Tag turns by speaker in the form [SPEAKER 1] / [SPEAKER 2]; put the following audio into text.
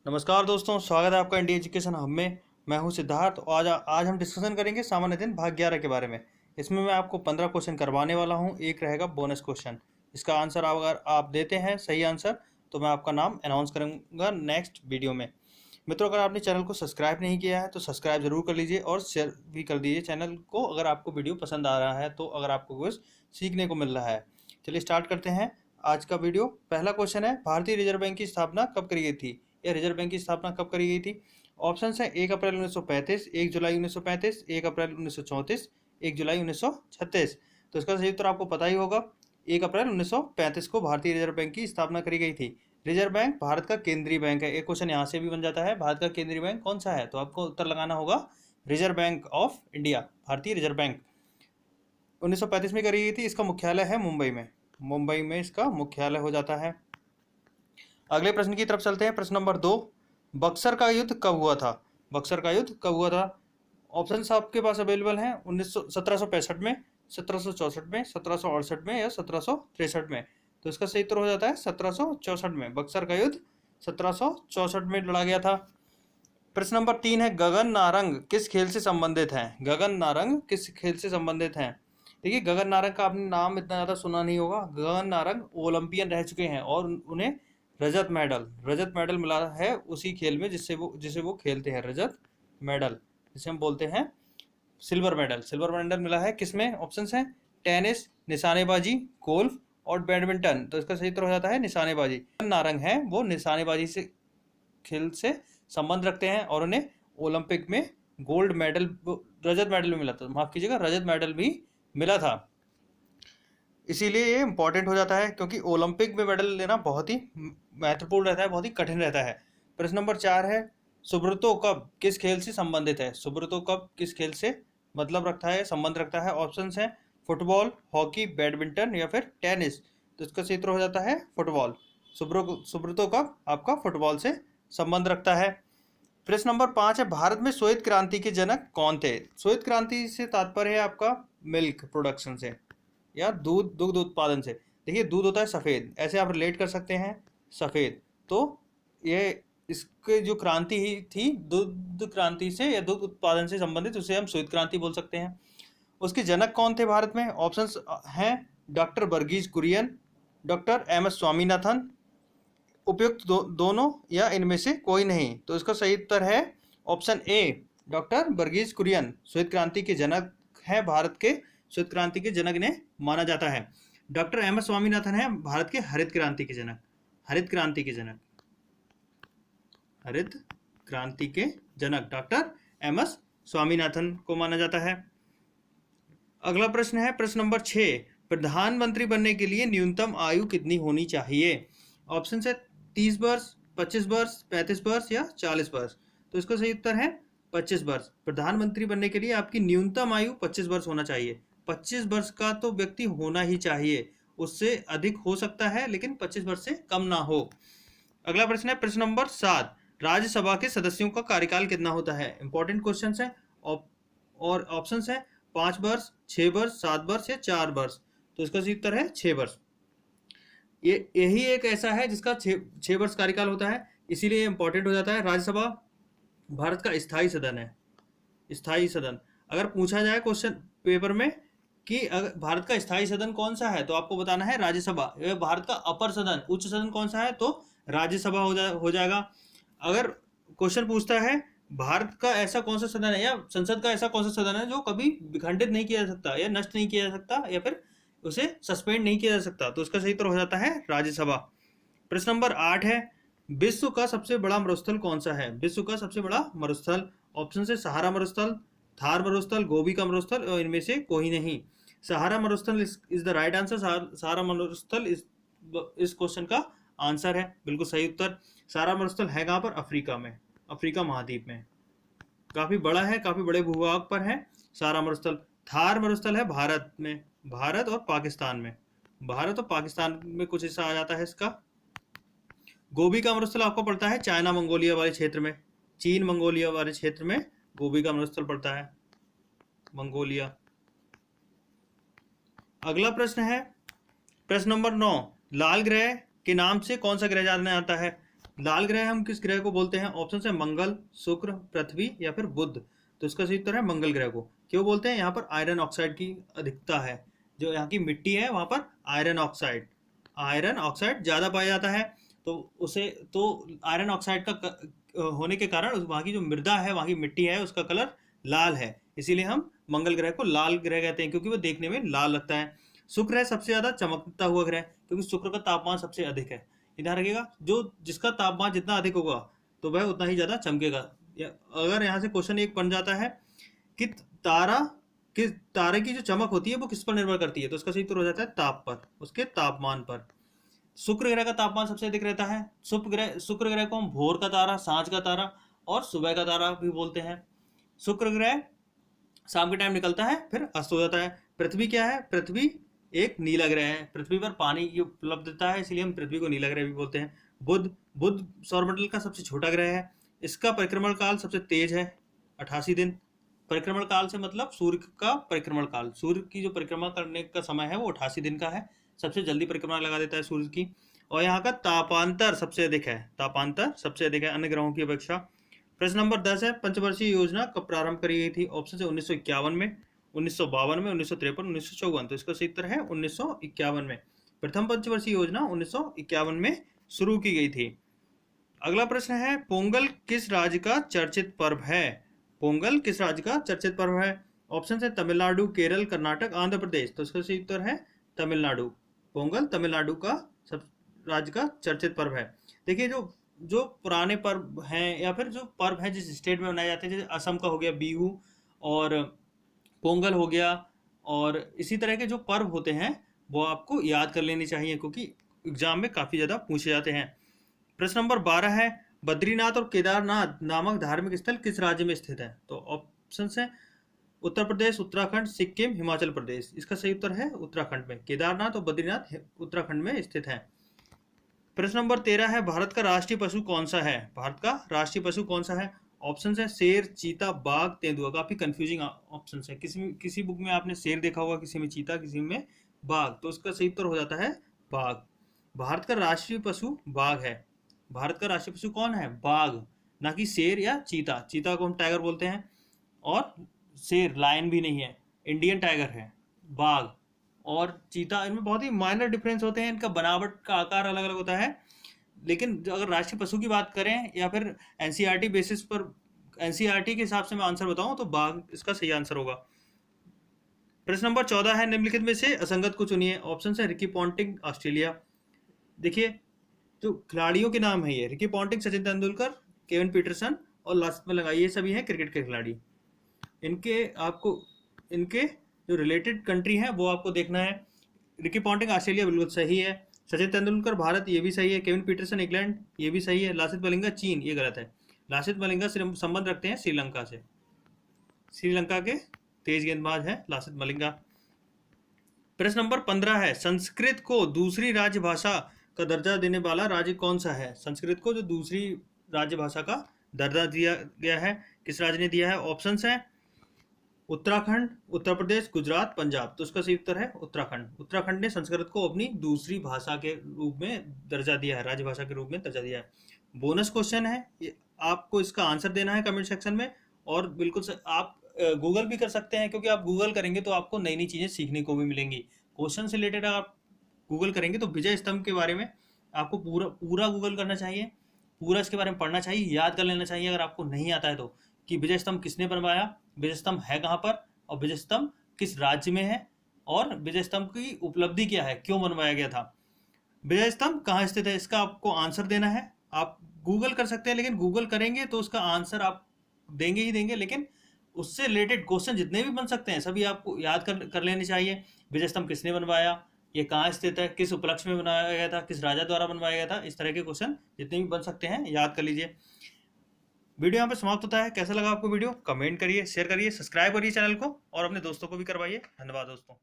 [SPEAKER 1] नमस्कार दोस्तों, स्वागत है आपका इंडिया एजुकेशन हब में। मैं हूं सिद्धार्थ और आज हम डिस्कशन करेंगे सामान्य दिन भाग 11 के बारे में। इसमें मैं आपको 15 क्वेश्चन करवाने वाला हूं, एक रहेगा बोनस क्वेश्चन। इसका आंसर अगर आप देते हैं सही आंसर तो मैं आपका नाम अनाउंस करूंगा नेक्स्ट वीडियो में। मित्रों, अगर आपने चैनल को सब्सक्राइब नहीं किया है तो सब्सक्राइब जरूर कर लीजिए और शेयर भी कर दीजिए चैनल को, अगर आपको वीडियो पसंद आ रहा है तो, अगर आपको कुछ सीखने को मिल रहा है। चलिए स्टार्ट करते हैं आज का वीडियो। पहला क्वेश्चन है, भारतीय रिजर्व बैंक की स्थापना कब करी गई थी? या रिजर्व बैंक की स्थापना कब करी गई थी? ऑप्शन है 1 अप्रैल 1935, 1 जुलाई 1935, 1 अप्रैल 1934, 1 जुलाई 1936। तो इसका सही उत्तर आपको पता ही होगा, 1 अप्रैल 1935 को भारतीय रिजर्व बैंक की स्थापना करी गई थी। रिजर्व बैंक भारत का केंद्रीय बैंक है। एक क्वेश्चन यहाँ से भी बन जाता है, भारत का केंद्रीय बैंक कौन सा है? तो आपको उत्तर लगाना होगा रिजर्व बैंक ऑफ इंडिया, भारतीय रिजर्व बैंक। 1935 में करी गई थी। इसका मुख्यालय है मुंबई में। मुंबई में इसका मुख्यालय हो जाता है। अगले प्रश्न की तरफ चलते हैं। प्रश्न नंबर 2, बक्सर का युद्ध कब हुआ था? बक्सर का युद्ध कब हुआ था? ऑप्शन आपके पास अवेलेबल हैं 1765 में, 1764 में, 1768 में या 1763 में। तो इसका सही उत्तर हो जाता है 1764 में। बक्सर का युद्ध 1764 में लड़ा गया था। प्रश्न नंबर 3 है, गगन नारंग किस खेल से संबंधित है? गगन नारंग किस खेल से संबंधित है? देखिए, गगन नारंग का आपने नाम इतना ज़्यादा सुना नहीं होगा। गगन नारंग ओलंपियन रह चुके हैं और उन्हें रजत मेडल मिला है उसी खेल में जिसे वो खेलते हैं। रजत मेडल जिसे हम बोलते हैं सिल्वर मेडल मिला है किसमें? ऑप्शन हैं टेनिस, निशानेबाजी, गोल्फ और बैडमिंटन। तो इसका सही उत्तर हो जाता है निशानेबाजी। नारंग है वो निशानेबाजी से खेल से संबंध रखते हैं और उन्हें ओलंपिक में गोल्ड मेडल, रजत मेडल भी मिला था, माफ कीजिएगा रजत मेडल भी मिला था। इसीलिए ये इंपॉर्टेंट हो जाता है क्योंकि ओलंपिक में मेडल लेना बहुत ही महत्वपूर्ण रहता है, बहुत ही कठिन रहता है। प्रश्न नंबर 4 है, सुब्रतो कप किस खेल से संबंधित है? सुब्रतो कप किस खेल से मतलब रखता है, संबंध रखता है? ऑप्शन है फुटबॉल, हॉकी, बैडमिंटन या फिर टेनिस। तो इसका सही उत्तर हो जाता है फुटबॉल। सुब्रतो कप आपका फुटबॉल से संबंध रखता है। प्रश्न नंबर 5 है, भारत में श्वेत क्रांति के जनक कौन थे? श्वेत क्रांति से तात्पर्य है आपका मिल्क प्रोडक्शन से या दुग्ध उत्पादन से। देखिए, दूध होता है सफ़ेद, ऐसे आप रिलेट कर सकते हैं सफ़ेद। तो ये इसके जो क्रांति ही थी दुग्ध क्रांति से या दुग्ध उत्पादन से संबंधित, उसे हम श्वेत क्रांति बोल सकते हैं। उसके जनक कौन थे भारत में? ऑप्शंस हैं doctor Verghese Kurien, doctor M S Swaminathan, उपयुक्त दोनों या इनमें से कोई नहीं। तो इसका सही उत्तर है option A, doctor Verghese Kurien श्वेत क्रांति के जनक है। भारत के श्वेत क्रांति के जनक ने माना जाता है। डॉक्टर एम एस स्वामीनाथन है भारत के हरित क्रांति के जनक। हरित क्रांति के जनक डॉक्टर एम एस स्वामीनाथन को माना जाता है। अगला प्रश्न है प्रश्न नंबर 6, प्रधानमंत्री बनने के लिए न्यूनतम आयु कितनी होनी चाहिए? ऑप्शन है 30 वर्ष, 25 वर्ष, 35 वर्ष या 40 वर्ष। तो इसका सही उत्तर है 25 वर्ष। प्रधानमंत्री बनने के लिए आपकी न्यूनतम आयु 25 वर्ष होना चाहिए। 25 वर्ष का तो व्यक्ति होना ही चाहिए, उससे अधिक हो सकता है लेकिन 25 वर्ष से कम ना हो। अगला प्रश्न है प्रश्न नंबर 7, राज्यसभा के सदस्यों का कार्यकाल कितना होता है? इंपॉर्टेंट क्वेश्चन है और ऑप्शन है 5 वर्ष, 6 वर्ष, 7 वर्ष या 4 वर्ष। तो इसका सही उत्तर है 6 वर्ष। यही एक ऐसा है जिसका 6 वर्ष कार्यकाल होता है, इसीलिए इंपॉर्टेंट हो जाता है। राज्यसभा भारत का स्थायी सदन है। स्थायी सदन अगर पूछा जाए क्वेश्चन पेपर में कि अगर भारत का स्थायी सदन कौन सा है तो आपको बताना है राज्यसभा। भारत का अपर सदन, उच्च सदन कौन सा है तो राज्यसभा हो जाएगा। अगर क्वेश्चन पूछता है भारत का ऐसा कौन सा सदन है या संसद का ऐसा कौन सा सदन है जो कभी विखंडित नहीं किया जा सकता या नष्ट नहीं किया जा सकता या फिर उसे सस्पेंड नहीं किया जा सकता, तो इसका सही उत्तर हो जाता है राज्यसभा। प्रश्न नंबर 8 है, विश्व का सबसे बड़ा मरुस्थल कौन सा है? विश्व का सबसे बड़ा मरुस्थल, ऑप्शन से सहारा मरुस्थल, थार मरुस्थल, गोबी का मरुस्थल और इनमें से कोई नहीं। सहारा मरुस्थल इज द राइट आंसर। सहारा मरुस्थल इस क्वेश्चन का आंसर है, बिल्कुल सही उत्तर। सहारा मरुस्थल है कहाँ पर? अफ्रीका में, अफ्रीका महाद्वीप में। काफी बड़ा है, काफी बड़े भूभाग पर है सहारा मरुस्थल। थार मरुस्थल है भारत में, भारत और पाकिस्तान में। भारत और पाकिस्तान में कुछ हिस्सा आ जाता है इसका। गोबी का मरुस्थल आपको पड़ता है चाइना मंगोलिया वाले क्षेत्र में, चीन मंगोलिया वाले क्षेत्र में गोबी का मरुस्थल पड़ता है, मंगोलिया। अगला प्रश्न है प्रश्न नंबर 9, लाल ग्रह के नाम से कौन सा ग्रह जाना जाता है? लाल ग्रह हम किस ग्रह को बोलते हैं? ऑप्शन है मंगल, शुक्र, पृथ्वी या फिर बुध। तो इसका सही उत्तर है मंगल ग्रह को। क्यों बोलते हैं? यहाँ पर आयरन ऑक्साइड की अधिकता है, जो यहाँ की मिट्टी है वहाँ पर आयरन ऑक्साइड ज़्यादा पाया जाता है। तो आयरन ऑक्साइड का होने के कारण वहाँ की जो मृदा है, वहाँ की मिट्टी है, उसका कलर लाल है। इसीलिए हम मंगल ग्रह को लाल ग्रह कहते हैं, क्योंकि वो देखने में लाल लगता है। शुक्र है सबसे ज़्यादा चमकता हुआ ग्रह, क्योंकि शुक्र का तापमान सबसे अधिक है। ध्यान रखिएगा, जिसका तापमान जितना अधिक होगा तो वह उतना ही ज़्यादा चमकेगा। अगर यहाँ से क्वेश्चन एक बन जाता है कि तारे की जो चमक होती है वो किस पर निर्भर करती है, तो इसका सही उत्तर हो जाता है ताप पर, उसके तापमान पर। शुक्र ग्रह का तापमान सबसे अधिक रहता है। शुक्र ग्रह को हम भोर का तारा, सांझ का तारा और सुबह का तारा भी बोलते हैं। शुक्र ग्रह शाम के टाइम निकलता है, फिर अस्त हो जाता है। पृथ्वी क्या है? पृथ्वी एक नीला ग्रह है। पृथ्वी पर पानी की उपलब्धता है, इसलिए हम पृथ्वी को नीला ग्रह भी बोलते हैं। बुध सौरमंडल का सबसे छोटा ग्रह है। इसका परिक्रमण काल सबसे तेज है, 88 दिन। परिक्रमण काल से मतलब सूर्य का परिक्रमण काल, सूर्य की जो परिक्रमा करने का समय है वो 88 दिन का है। सबसे जल्दी परिक्रमा लगा देता है सूर्य की। और यहाँ का तापांतर सबसे अधिक है अन्य ग्रहों की अपेक्षा। प्रश्न नंबर 10 है, पंचवर्षीय योजना कब प्रारंभ करी गई थी? ऑप्शन है 1951 में, 1952 में, 1953, 1954। तो इसका सही उत्तर है 1951 में। प्रथम पंचवर्षीय योजना 1951 में शुरू की गई थी। अगला प्रश्न है, पोंगल किस राज्य का चर्चित पर्व है? पोंगल किस राज्य का चर्चित पर्व है? ऑप्शन है तमिलनाडु, केरल, कर्नाटक, आंध्र प्रदेश। तो इसका सही उत्तर है तमिलनाडु। पोंगल तमिलनाडु का राज्य का चर्चित पर्व है। देखिए, जो पुराने पर्व हैं या फिर जो पर्व हैं जिस स्टेट में मनाए जाते हैं, जैसे असम का हो गया बिहू और पोंगल हो गया, और इसी तरह के जो पर्व होते हैं वो आपको याद कर लेनी चाहिए, क्योंकि एग्जाम में काफ़ी ज़्यादा पूछे जाते हैं। प्रश्न नंबर 12 है, बद्रीनाथ और केदारनाथ नामक धार्मिक स्थल किस राज्य में स्थित है? तो ऑप्शन है उत्तर प्रदेश, उत्तराखंड, सिक्किम, हिमाचल प्रदेश। इसका सही उत्तर है उत्तराखंड में। केदारनाथ और बद्रीनाथ उत्तराखंड में स्थित है। प्रश्न नंबर 13 है, भारत का राष्ट्रीय पशु कौन सा है? भारत का राष्ट्रीय पशु कौन सा है? ऑप्शन है शेर, चीता, बाघ, तेंदुआ। काफी कंफ्यूजिंग ऑप्शन है। किसी बुक में आपने शेर देखा होगा, किसी में चीता, किसी में बाघ। तो इसका सही उत्तर हो जाता है बाघ। भारत का राष्ट्रीय पशु बाघ है। भारत का राष्ट्रीय पशु कौन है? बाघ, ना कि शेर या चीता। चीता को हम टाइगर बोलते हैं, और शेर लायन भी नहीं है, इंडियन टाइगर है। बाघ और चीता, इनमें बहुत ही माइनर डिफरेंस होते हैं, इनका बनावट का आकार अलग अलग होता है। लेकिन अगर राष्ट्रीय पशु की बात करें या फिर एनसीईआरटी बेसिस पर, एनसीईआरटी के हिसाब से मैं आंसर बताऊं तो बाघ इसका सही आंसर होगा। प्रश्न नंबर 14 है, निम्नलिखित में से असंगत को चुनिए। ऑप्शन है रिकी पॉन्टिंग, ऑस्ट्रेलिया। देखिए, जो खिलाड़ियों के नाम है ये Ricky Ponting, Sachin Tendulkar, Kevin Pietersen और लास्ट में लगाइए, सभी हैं क्रिकेट के खिलाड़ी। इनके जो रिलेटेड कंट्री है वो आपको देखना है। रिकी पॉन्टिंग ऑस्ट्रेलिया बिल्कुल सही है। सचिन तेंदुलकर भारत, ये भी सही है। केविन पीटरसन इंग्लैंड, ये भी सही है। लासित मलिंगा चीन, ये गलत है। लासित मलिंगा से संबंध रखते हैं श्रीलंका से। श्रीलंका के तेज गेंदबाज हैं लासित मलिंगा। प्रश्न नंबर 15 है, संस्कृत को दूसरी राजभाषा का दर्जा देने वाला राज्य कौन सा है? संस्कृत को जो दूसरी राजभाषा का दर्जा दिया गया है, किस राज्य ने दिया है? ऑप्शन है उत्तराखंड, उत्तर प्रदेश, गुजरात, पंजाब। तो उसका सही उत्तर है उत्तराखंड। उत्तराखंड ने संस्कृत को अपनी दूसरी भाषा के रूप में दर्जा दिया है, राजभाषा के रूप में दर्जा दिया है। बोनस क्वेश्चन है, आपको इसका आंसर देना है कमेंट सेक्शन में, और बिल्कुल आप गूगल भी कर सकते हैं, क्योंकि आप गूगल करेंगे तो आपको नई नई चीज़ें सीखने को भी मिलेंगी। क्वेश्चन से रिलेटेड आप गूगल करेंगे तो विजय स्तंभ के बारे में आपको पूरा गूगल करना चाहिए, पूरा इसके बारे में पढ़ना चाहिए, याद कर लेना चाहिए अगर आपको नहीं आता है तो, कि विजय स्तंभ किसने बनवाया, विजय स्तंभ है कहाँ पर, और विजय स्तंभ किस राज्य में है, और विजय स्तंभ की उपलब्धि क्या है, क्यों बनवाया गया था। विजय स्तंभ कहाँ स्थित है, इसका आपको आंसर देना है। आप गूगल कर सकते हैं, लेकिन गूगल करेंगे तो उसका आंसर आप देंगे ही देंगे, लेकिन उससे रिलेटेड क्वेश्चन जितने भी बन सकते हैं सभी आपको याद कर लेने चाहिए। विजय स्तंभ किसने बनवाया, ये कहाँ स्थित है, किस उपलक्ष्य में बनाया गया था, किस राजा द्वारा बनवाया गया था, इस तरह के क्वेश्चन जितने भी बन सकते हैं याद कर लीजिए। वीडियो यहाँ पे समाप्त होता है। कैसा लगा आपको वीडियो? कमेंट करिए, शेयर करिए, सब्सक्राइब करिए चैनल को, और अपने दोस्तों को भी करवाइए। धन्यवाद दोस्तों।